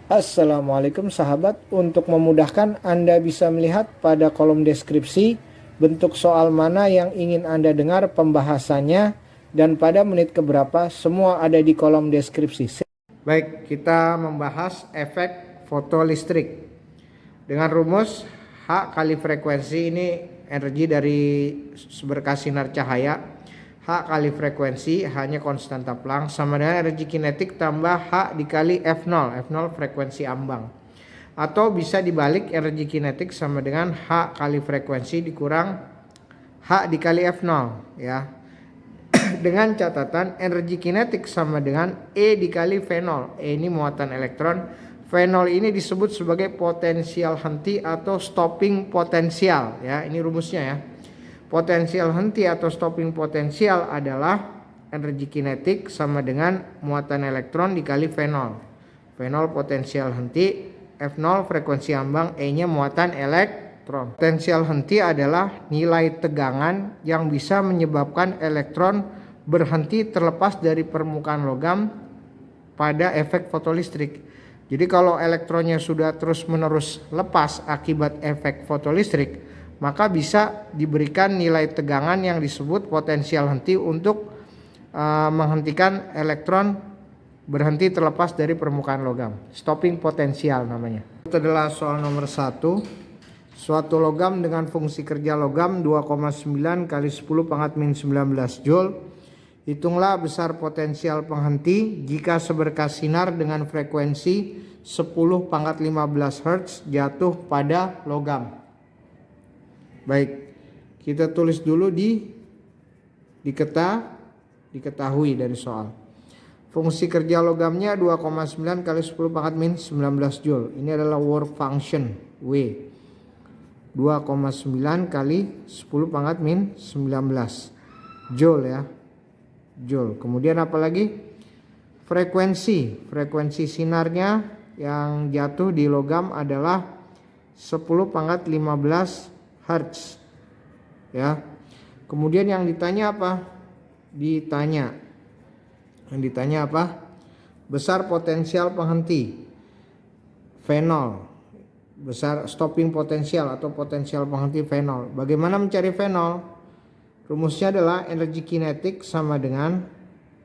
Assalamualaikum sahabat, untuk memudahkan Anda bisa melihat pada kolom deskripsi bentuk soal mana yang ingin Anda dengar pembahasannya dan pada menit keberapa, semua ada di kolom deskripsi. Baik, kita membahas efek foto listrik dengan rumus H kali frekuensi. Ini energi dari berkas sinar cahaya. H kali frekuensi, H-nya konstanta Planck, sama dengan energi kinetik tambah H dikali F0. F0 frekuensi ambang. Atau bisa dibalik, energi kinetik sama dengan H kali frekuensi dikurang H dikali F0 ya. Dengan catatan energi kinetik sama dengan E dikali V0. E ini muatan elektron. V0 ini disebut sebagai potensial henti atau stopping potensial ya. Ini rumusnya ya. Potensial henti atau stopping potensial adalah energi kinetik sama dengan muatan elektron dikali V0. V0 potensial henti, F0 frekuensi ambang, E-nya muatan elektron. Potensial henti adalah nilai tegangan yang bisa menyebabkan elektron berhenti terlepas dari permukaan logam pada efek fotolistrik. Jadi kalau elektronnya sudah terus-menerus lepas akibat efek fotolistrik, maka bisa diberikan nilai tegangan yang disebut potensial henti untuk menghentikan elektron berhenti terlepas dari permukaan logam. Stopping potensial namanya. Itu adalah soal nomor 1. Suatu logam dengan fungsi kerja logam 2,9 kali 10 pangkat min 19 Joule. Hitunglah besar potensial penghenti jika seberkas sinar dengan frekuensi 10 pangkat 15 Hz jatuh pada logam. Baik, kita tulis dulu diketahui dari soal. Fungsi kerja logamnya 2,9 kali 10 pangkat min 19 Joule. Ini adalah work function W. 2,9 kali 10 pangkat min 19 Joule ya. Joule. Kemudian apa lagi? Frekuensi sinarnya yang jatuh di logam adalah 10 pangkat 15 Hertz ya. Kemudian yang ditanya apa? Yang ditanya apa? Besar potensial penghenti V0. Besar stopping potensial atau potensial penghenti V0. Bagaimana mencari V0? Rumusnya adalah energi kinetik sama dengan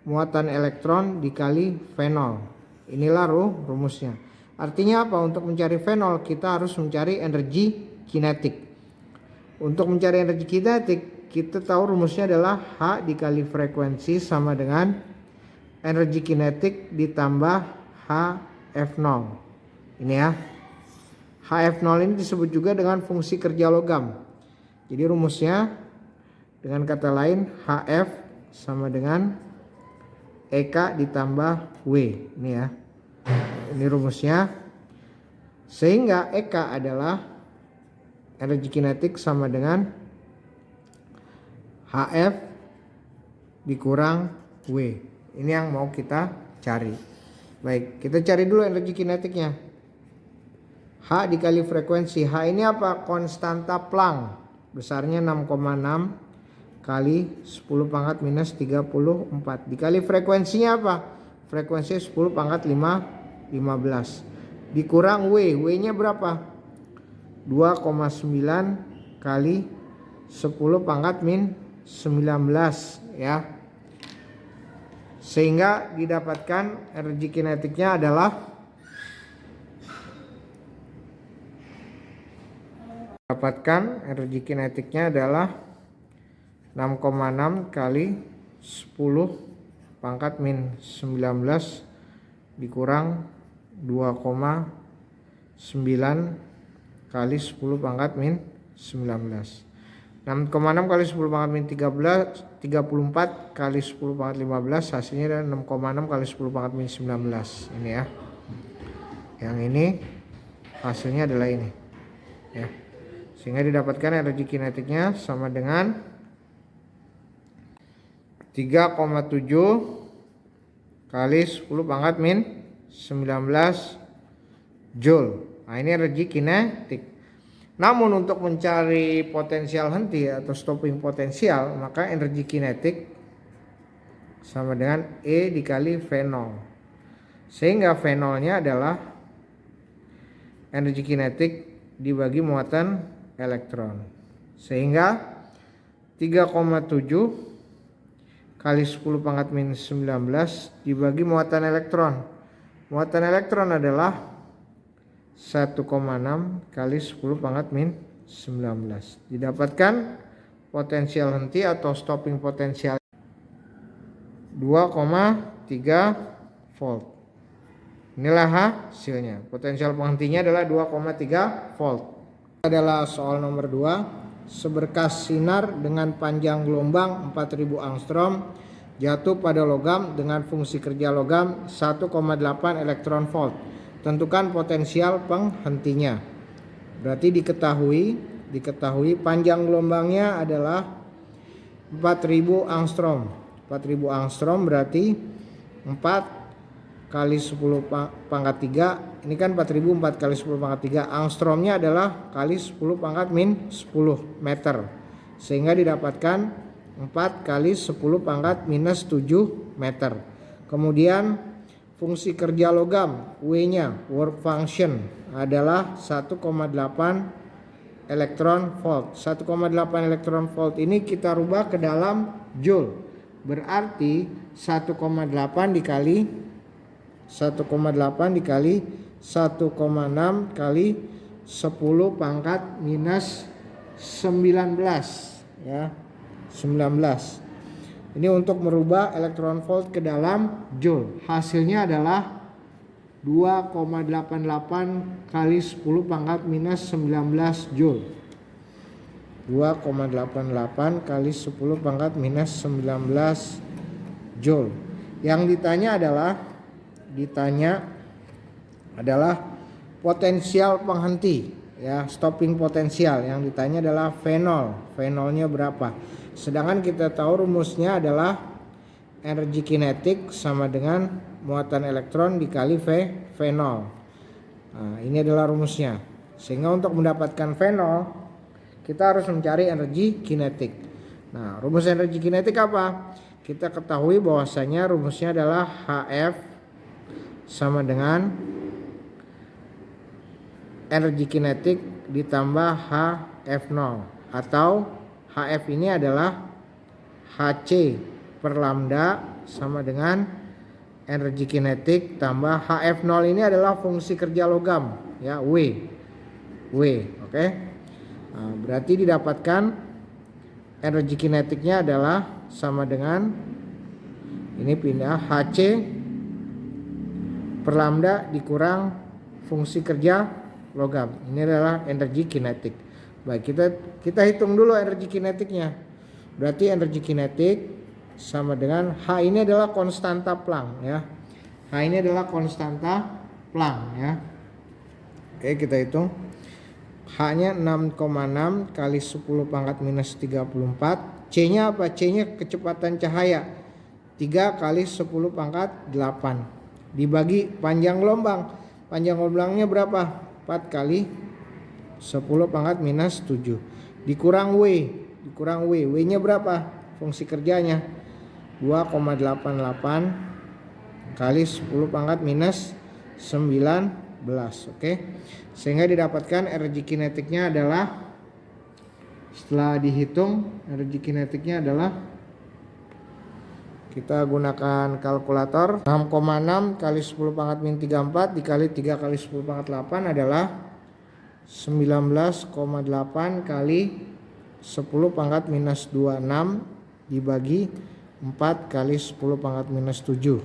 muatan elektron dikali V0. Inilah rumusnya. Artinya apa? Untuk mencari V0 kita harus mencari energi kinetik. Untuk mencari energi kinetik, kita tahu rumusnya adalah H dikali frekuensi sama dengan energi kinetik ditambah HF0. Ini ya. HF0 ini disebut juga dengan fungsi kerja logam. Jadi rumusnya dengan kata lain HF sama dengan EK ditambah W. Ini ya. Ini rumusnya. Sehingga EK adalah energi kinetik sama dengan HF dikurang W. Ini yang mau kita cari. Baik, kita cari dulu energi kinetiknya. H dikali frekuensi. H ini apa? Konstanta Planck. Besarnya 6,6 kali 10 pangkat minus 34. Dikali frekuensinya apa? Frekuensinya 10 pangkat 15. Dikurang W. W-nya berapa? 2,9 kali 10 pangkat min 19 ya. Sehingga didapatkan energi kinetiknya adalah 6,6 kali 10 pangkat min 19 dikurang 2,9 kali 10 pangkat min 19. 6,6 kali 10 pangkat min 34 kali 10 pangkat 15 hasilnya adalah 6,6 kali 10 pangkat min 19. Ini ya. Yang ini hasilnya adalah ini. Ya. Sehingga didapatkan energi kinetiknya sama dengan 3,7 kali 10 pangkat min 19 Joule. Nah, ini energi kinetik. Namun untuk mencari potensial henti atau stopping potensial, maka energi kinetik sama dengan E dikali V0. Sehingga V0-nya adalah energi kinetik dibagi muatan elektron. Sehingga 3,7 kali 10 pangkat minus 19 dibagi muatan elektron. Muatan elektron adalah 1,6 kali 10 pangkat min 19. Didapatkan potensial henti atau stopping potensial 2,3 volt. Inilah hasilnya. Potensial penghentinya adalah 2,3 volt. Adalah soal nomor 2. Seberkas sinar dengan panjang gelombang 4000 angstrom jatuh pada logam dengan fungsi kerja logam 1,8 elektron volt. Tentukan potensial penghentinya. Berarti diketahui panjang gelombangnya adalah 4000 angstrom. 4000 angstrom berarti 4 kali 10 pangkat 3. Ini kan 4000 4 kali 10 pangkat 3. Angstromnya adalah kali 10 pangkat min 10 meter. Sehingga didapatkan 4 kali 10 pangkat minus 7 meter. Kemudian fungsi kerja logam W-nya, work function, adalah 1,8 elektron volt. 1,8 elektron volt ini kita rubah ke dalam joule. Berarti 1,8 dikali 1,6 kali 10 pangkat minus 19 ya. 19. Ini untuk merubah elektron volt ke dalam joule. Hasilnya adalah 2,88 kali 10 pangkat minus 19 joule. 2,88 kali 10 pangkat minus 19 joule. Yang ditanya adalah potensial penghenti ya, stopping potensial. Yang ditanya adalah fenol. Fenolnya berapa? Sedangkan kita tahu rumusnya adalah energi kinetik sama dengan muatan elektron dikali fenol. Nah, ini adalah rumusnya. Sehingga untuk mendapatkan fenol kita harus mencari energi kinetik. Nah, rumus energi kinetik apa? Kita ketahui bahwasanya rumusnya adalah HF sama dengan energi kinetik ditambah HF0, atau HF ini adalah HC per lambda sama dengan energi kinetik tambah HF0 ini adalah fungsi kerja logam ya, W. Oke. Nah, berarti didapatkan energi kinetiknya adalah sama dengan ini pindah HC per lambda dikurang fungsi kerja logam. Ini adalah energi kinetik. Baik, kita hitung dulu energi kinetiknya. Berarti energi kinetik sama dengan H ini adalah konstanta Planck ya. H ini adalah konstanta Planck ya. Oke, kita hitung. H-nya 6,6 kali 10 pangkat minus 34. C-nya apa? C-nya kecepatan cahaya. 3 kali 10 pangkat 8. Dibagi panjang gelombang. Panjang gelombangnya berapa? 4 kali 10 pangkat minus 7 dikurang W. W-nya berapa? Fungsi kerjanya 2,88 kali 10 pangkat minus 19. Oke. Sehingga didapatkan energi kinetiknya adalah, setelah dihitung energi kinetiknya adalah, kita gunakan kalkulator, 6,6 kali 10 pangkat min 34 dikali 3 kali 10 pangkat 8 adalah 19,8 kali 10 pangkat minus 26 dibagi 4 kali 10 pangkat minus 7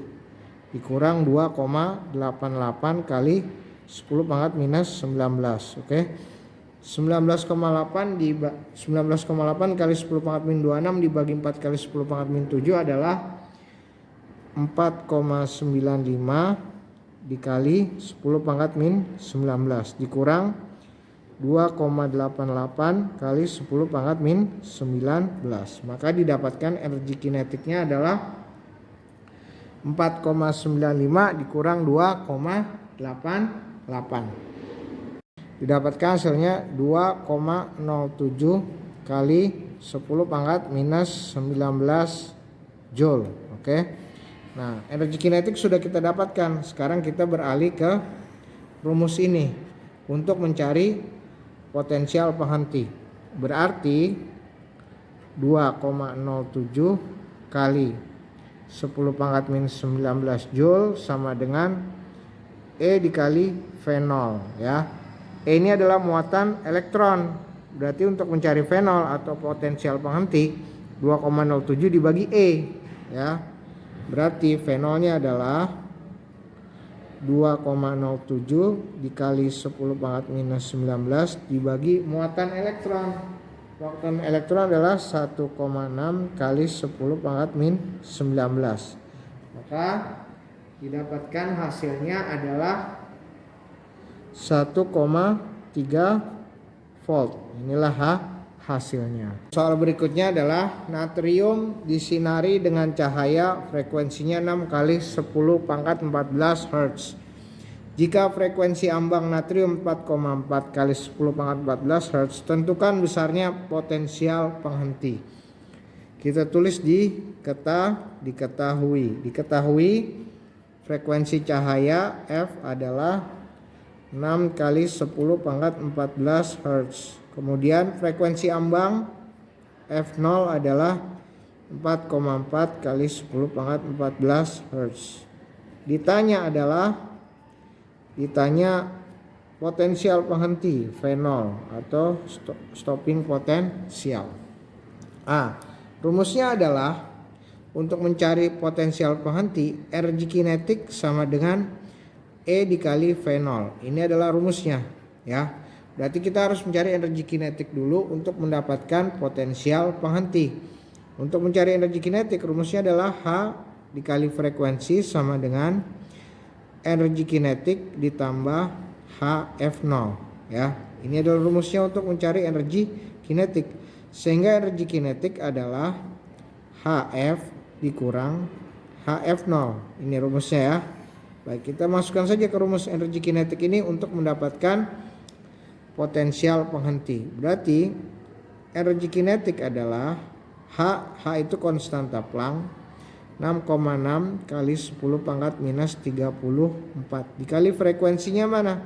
dikurang 2,88 kali 10 pangkat minus 19. Oke. 19,8 kali 10 pangkat min 26 dibagi 4 kali 10 pangkat min 7 adalah 4,95 dikali 10 pangkat min 19 dikurang 2,88 kali 10 pangkat min 19. Maka didapatkan energi kinetiknya adalah 4,95 dikurang 2,88. Didapatkan hasilnya 2,07 kali 10 pangkat minus 19 joule. Oke. Nah, energi kinetik sudah kita dapatkan. Sekarang kita beralih ke rumus ini. untuk mencari potensial penghenti. Berarti 2,07 kali 10 pangkat minus 19 Joule sama dengan E dikali V0 ya. E ini adalah muatan elektron. Berarti untuk mencari V0 atau potensial penghenti 2,07 dibagi E ya. Berarti V0-nya adalah 2,07 dikali 10 pangkat minus 19 dibagi muatan elektron. Muatan elektron adalah 1,6 kali 10 pangkat min 19. Maka didapatkan hasilnya adalah 1,3 volt. Inilah hasilnya. Soal berikutnya adalah natrium disinari dengan cahaya frekuensinya 6 kali 10 pangkat 14 Hz. Jika frekuensi ambang natrium 4,4 kali 10 pangkat 14 Hz, tentukan besarnya potensial penghenti. Kita tulis diketahui. Diketahui frekuensi cahaya F adalah 6 kali 10 pangkat 14 Hz. Kemudian frekuensi ambang F0 adalah 4,4 kali 10 pangkat 14 Hz. Ditanya potensial penghenti V0 atau stopping potensial. Rumusnya adalah untuk mencari potensial penghenti energi kinetik sama dengan E dikali V0. Ini adalah rumusnya ya. Berarti kita harus mencari energi kinetik dulu untuk mendapatkan potensial penghenti. Untuk mencari energi kinetik rumusnya adalah H dikali frekuensi sama dengan energi kinetik ditambah HF0 ya. Ini adalah rumusnya untuk mencari energi kinetik. Sehingga energi kinetik adalah HF dikurang HF0. Ini rumusnya ya. Baik, kita masukkan saja ke rumus energi kinetik ini untuk mendapatkan potensial penghenti. Berarti energi kinetik adalah H itu konstanta Planck, 6,6 kali 10 pangkat minus 34 dikali frekuensinya mana?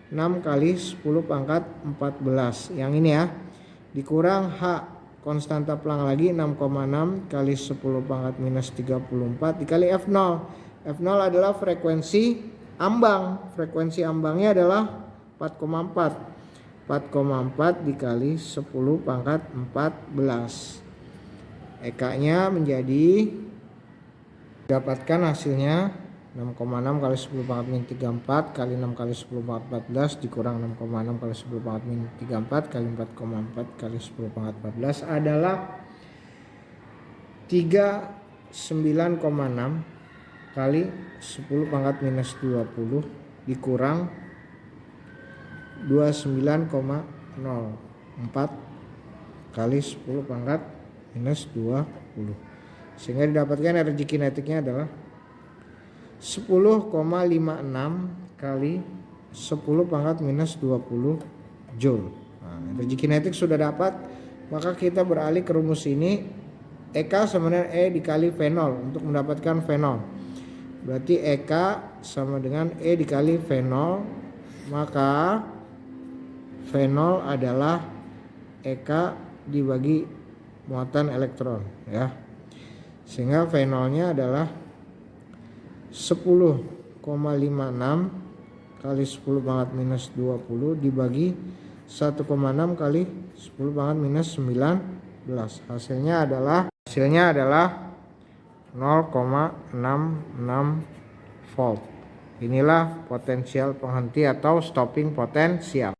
6 kali 10 pangkat 14 yang ini ya, dikurang H konstanta Planck lagi 6,6 kali 10 pangkat minus 34 dikali F0. F0 adalah frekuensi ambang. Frekuensi ambangnya adalah 4,4 dikali 10 pangkat 14. EK-nya menjadi dapatkan hasilnya 6,6 kali 10 pangkat min 34 kali 6 kali 10 pangkat 14 dikurang 6,6 kali 10 pangkat min 34 kali 4,4 kali 10 pangkat 14 adalah 39,6 kali 10 pangkat minus 20 dikurang 29,04 kali 10 pangkat minus 20. Sehingga didapatkan energi kinetiknya adalah 10,56 kali 10 pangkat minus 20 Joule. Energi kinetik sudah dapat, maka kita beralih ke rumus ini. EK sama dengan E dikali V0 untuk mendapatkan V0. Berarti EK sama dengan E dikali V0, maka V0 adalah EK dibagi muatan elektron ya. Sehingga V0-nya adalah 10,56 kali 10 pangkat minus 20 dibagi 1,6 kali 10 pangkat minus 19. Hasilnya adalah 0,66 volt. Inilah potensial penghenti atau stopping potensial.